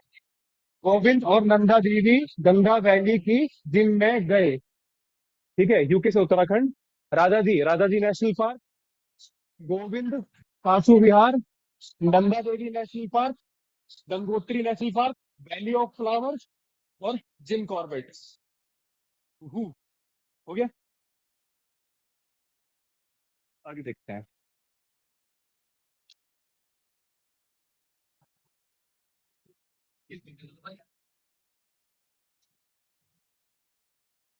A: गोविंद और नंदा देवी गंगा वैली की जिम में गए। ठीक है, यूके से Uttarakhand, Rajaji national park, Govind Kasu Vihar, Nanda Devi national park, Gangotri national park, valley of flowers और जिम कॉर्बेट। हु, हो गया। आगे देखते हैं।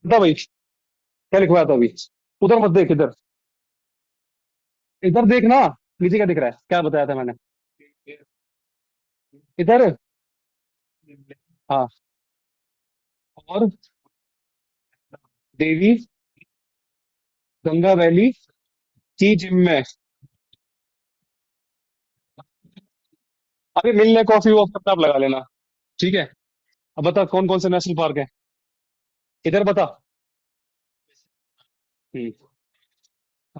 A: बता भाई, क्या लिखवाया था अभी? उधर मत देख, इधर, इधर देखना। नीचे क्या दिख रहा है, क्या बताया था मैंने? इधर, हाँ। और देवी गंगा वैली की जिम में। अभी मिलने कॉफी वॉक अपना आप लगा लेना। ठीक है, अब बता कौन कौन से नेशनल पार्क है, इधर बता। Hmm,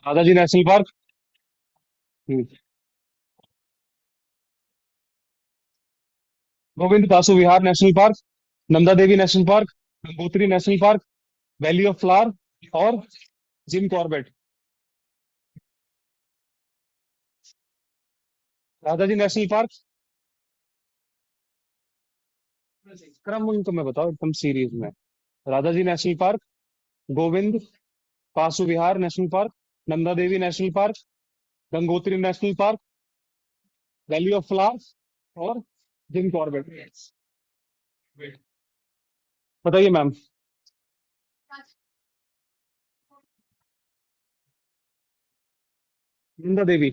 A: Rajaji national park. Hmm, Govind Pashu Vihar national park, Nanda Devi national park, Gangotri national park, valley of flower और Jim Corbett. Rajaji national park, क्रम उनको मैं बताओ एकदम सीरीज में। Rajaji national park, Govind Pashu Vihar national park, Nanda Devi national park, Gangotri national park, valley of flowers और जिम कॉर्बेट। बताइए ma'am. Nanda Devi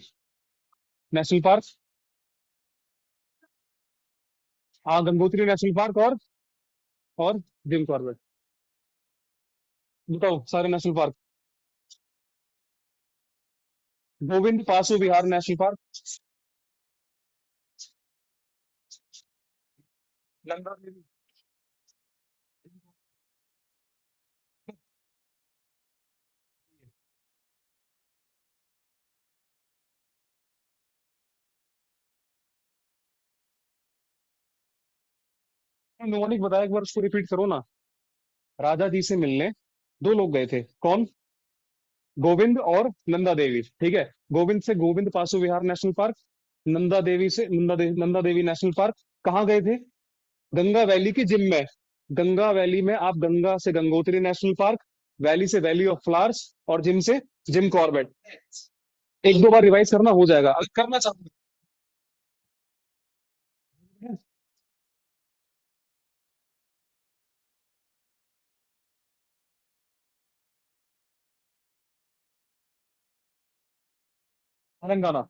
A: national park, हाँ गंगोत्री नेशनल पार्क और जिम कॉर्बेट। बताओ सारे national park. Govind Pashu Vihar national park, Nanda देवी। नोनिक बताया, एक बार उसको रिपीट करो ना। राजा जी से मिलने दो लोग गए थे, कौन? गोविंद और नंदा देवी। ठीक है, गोविंद से Govind Pashu Vihar national park, Nanda Devi national park कहाँ गए थे? गंगा वैली की जिम में। गंगा वैली में आप गंगा से गंगोत्री नेशनल पार्क, वैली से वैली ऑफ फ्लावर्स, और जिम से जिम कॉर्बेट। एक दो बार रिवाइज करना हो जाएगा अगर करना चाहते हैं। तेलंगाना।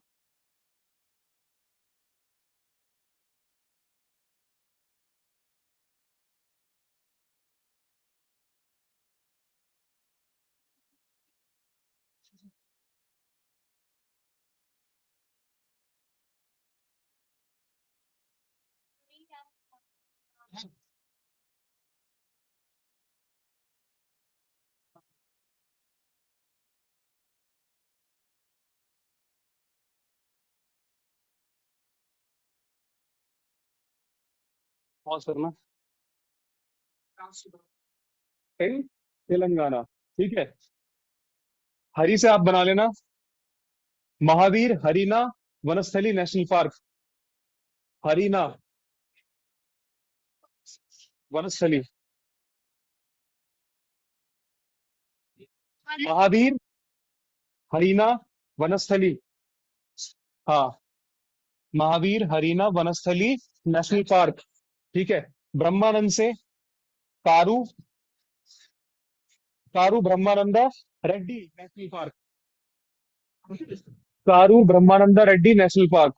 A: पॉज करना। इन तेलंगाना। ठीक है। हरी से आप बना लेना, महावीर हरीना वनस्थली नेशनल पार्क। हरीना वनस्थली। महावीर हरीना वनस्थली। हाँ, महावीर हरीना वनस्थली नेशनल पार्क। ठीक है। ब्रह्मानंद से Kasu, Kasu Brahmananda Reddy national park. Kasu Brahmananda Reddy national park.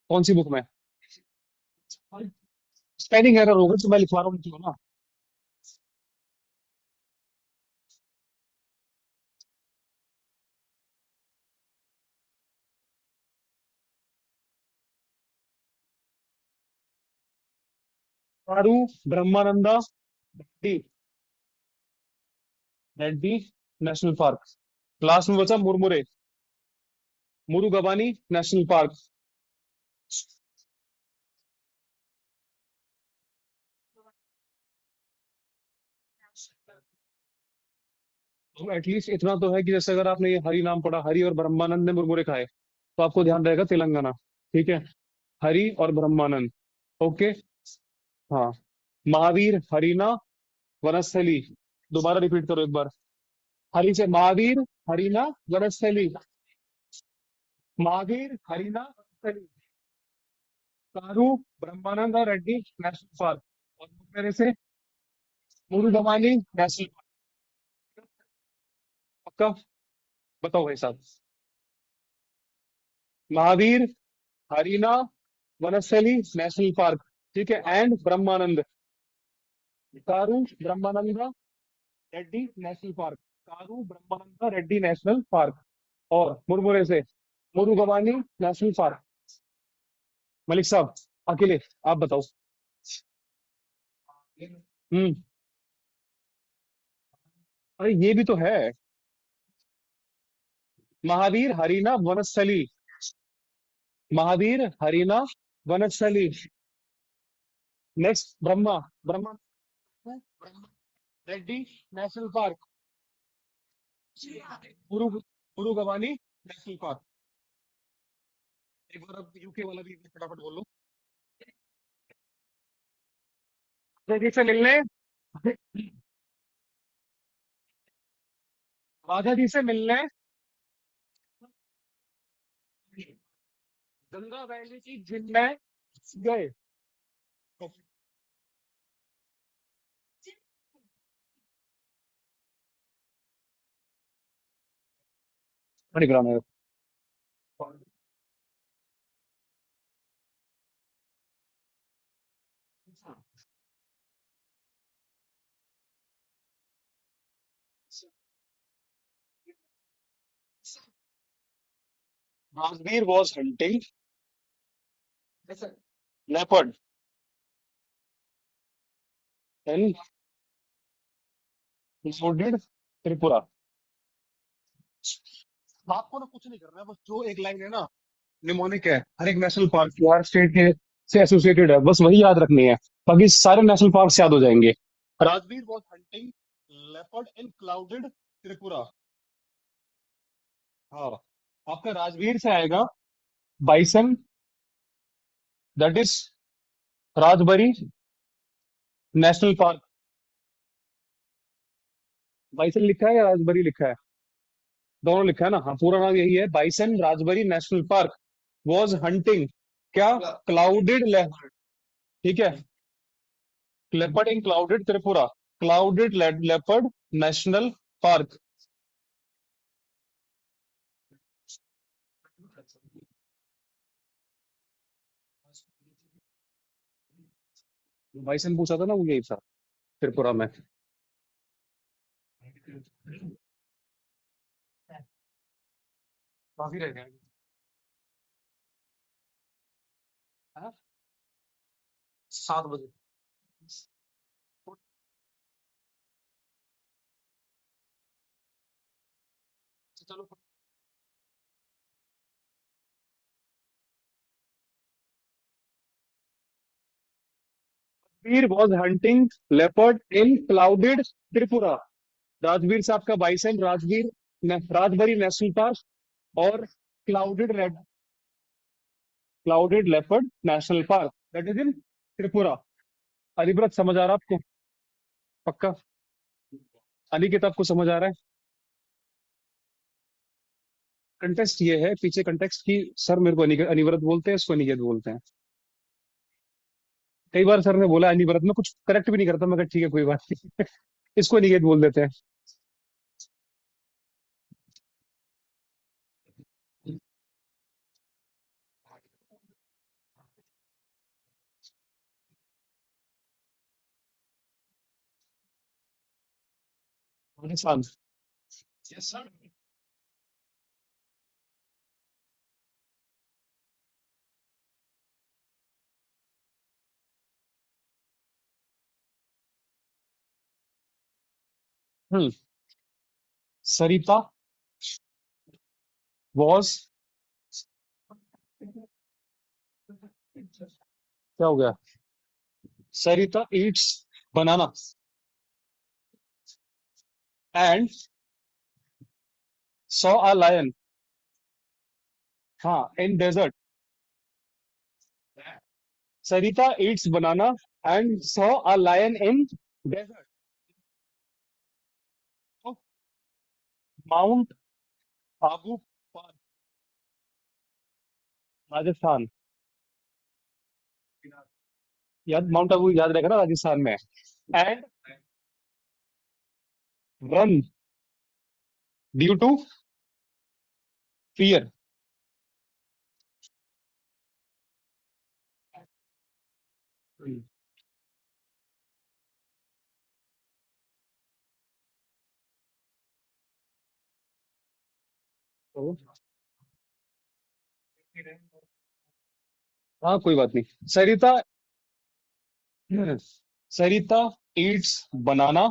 A: कौन सी बुक में? स्पेलिंग एरर होगा तो मैं लिखवा रहा हूँ, लिखो ना। Kasu Brahmananda Reddy, Reddy national park. Last में बचा मुरमुरे, मुरुगबानी नेशनल पार्क। तो एटलीस्ट इतना तो है कि जैसे अगर आपने ये हरि नाम पढ़ा, हरि और ब्रह्मानंद ने मुरमुरे खाए, तो आपको ध्यान रहेगा तेलंगाना। ठीक है। हरि और ब्रह्मानंद। ओके। हाँ। महावीर हरिना वनस्थली। दोबारा रिपीट करो एक बार। हरि से महावीर हरिना वनस्थली। महावीर हरिना वनस्थली। कारू ब्रह्मानंद रेड्डी नेशनल पार्क। और मेरे से मुरुगमानी नेशनल पार्क। पक्का? बताओ भाई साहब। Mahavir Harina Vanasthali national park. ठीक है। And Brahmanand, Karu Brahmanand Reddy national park. Karu Brahmanand Reddy national park. और मुरमुरे से मुरुगमानी नेशनल पार्क। मलिक साहब, अकेले आप बताओ। हम्म। अरे ये भी तो है। Mahavir Harina Vanasthali. Mahavir Harina Vanasthali. Next Brahma, Brahma Reddy national park. मुरु मुरुगमानी नेशनल पार्क। एक बार अब यूके वाला भी फटाफट बोल लो। जल्दी से मिलने, राजा जी से मिलने गंगा वैली की जिम में गए। मणिग्राम है। Rasbir was hunting leopard in included Tripura. आपको ना कुछ नहीं करना है, बस जो एक लाइन है ना, निमोनिक है, हर एक नेशनल पार्क की हर स्टेट के से एसोसिएटेड है, बस वही याद रखनी है, बाकी सारे नेशनल पार्क याद हो जाएंगे। Rajveer was hunting leopard in clouded Tripura. हाँ, आपका राजवीर से आएगा bison, that is Rajbari national park. Bison लिखा है या राजबरी लिखा है? दोनों लिखा है ना, हाँ पूरा नाम यही है, bison Rajbari national park was hunting क्या, क्लाउडेड लेपर्ड। ठीक है, leopard in clouded Tripura, clouded leopard national park. Bison पूछा था ना वो, यही था त्रिपुरा में। काफी रह गए। हाँ? 7 बजे। चलो। Rajveer was hunting leopard in clouded Tripura. Rajveer साहब का bison Rajveer Rajbari national park और clouded clouded leopard national park that is in Tripura. अलिब्रत समझ आ रहा आपको? पक्का? अनिकेत आपको समझ आ रहा है? कंटेक्स्ट ये है पीछे, कंटेक्स्ट की सर मेरे को अनिव्रत बोलते हैं, इसको अनिकेत बोलते हैं। कई बार सर ने बोला अनिव्रत में कुछ करेक्ट भी नहीं करता, मगर ठीक है कोई बात नहीं। इसको अनिकेत बोल देते हैं। Rajasthan. Yes sir. Hmm. Sarita was, क्या हो गया? Sarita eats banana and saw a lion. हाँ, in desert. Sarita eats banana and saw a lion in desert of mount Abu पास, राजस्थान। याद, माउंट आबू याद रहेगा ना, राजस्थान में। And run due to fear. हाँ कोई बात नहीं। Sarita, Sarita eats banana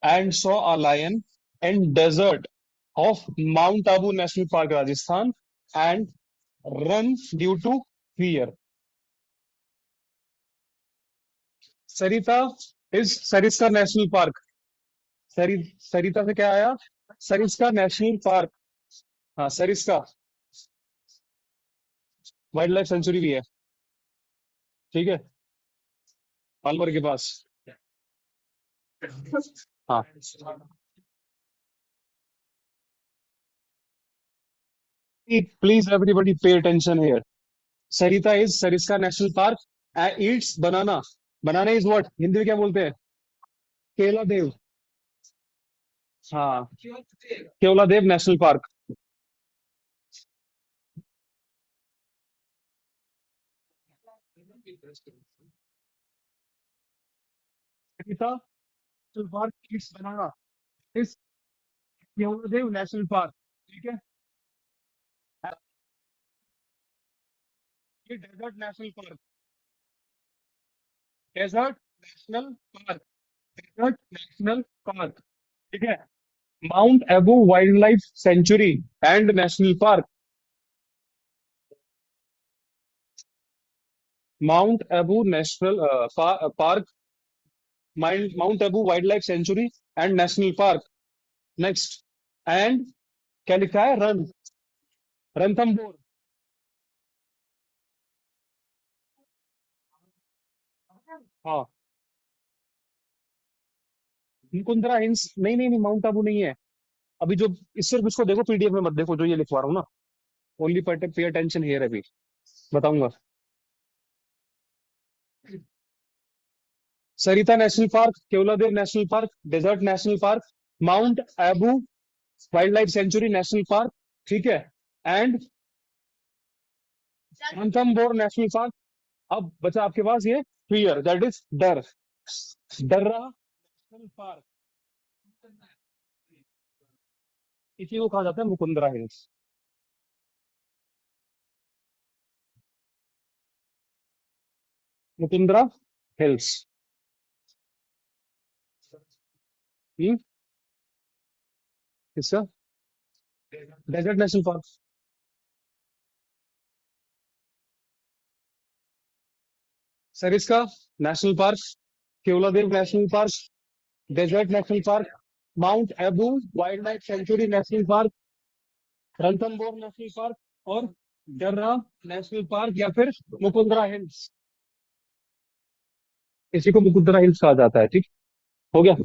A: and saw a lion in desert of mount Abu national park Rajasthan and run due to fear. Sarita is Sariska national park. Sarita से क्या आया? Sariska national park. हाँ सरिस्का वाइल्ड लाइफ सेंचुरी भी है। ठीक है, पालमर के पास। हाँ, please everybody pay attention here. Sarita is Sariska national park and eats banana. Banana is what, Hindi में क्या बोलते हैं? केला देव। हाँ, Keoladeo national park. Sarita national park eats banana is Keoladeo national park. ठीक है, ये desert national park, desert national park, desert national park. ठीक है, mount Abu wildlife sanctuary and national park. Mount Abu national park, mount Abu wildlife sanctuary and national park. Next. And क्या लिखा है? रणथंबोर। हाँ। Mukundra hills, नहीं नहीं नहीं, माउंट आबू नहीं है। अभी जो इस सिर्फ इसको देखो, पीडीएफ में मत देखो जो ये लिखवा रहा हूँ ना। ओनली पे अटेंशन हियर अभी बताऊंगा। Sarita national park, Keoladeo national park, desert national park, mount Abu wildlife sanctuary national park, ठीक है, एंड रणथंबोर नेशनल पार्क। अब बचा आपके पास ये फियर, दैट इज डर, डर्रा नेशनल पार्क। इसी को कहा जाता है Mukundra hills. Mukundra hills. Hmm. किसका? Desert national park. Sariska national park, Keoladeo national park, desert national park, mount Abu wildlife sanctuary national park, Ranthambore national park, और डर्रा नेशनल पार्क, या फिर मुकुंदरा हिल्स। इसी को मुकुंदरा हिल्स कहा जाता है, ठीक। हो गया।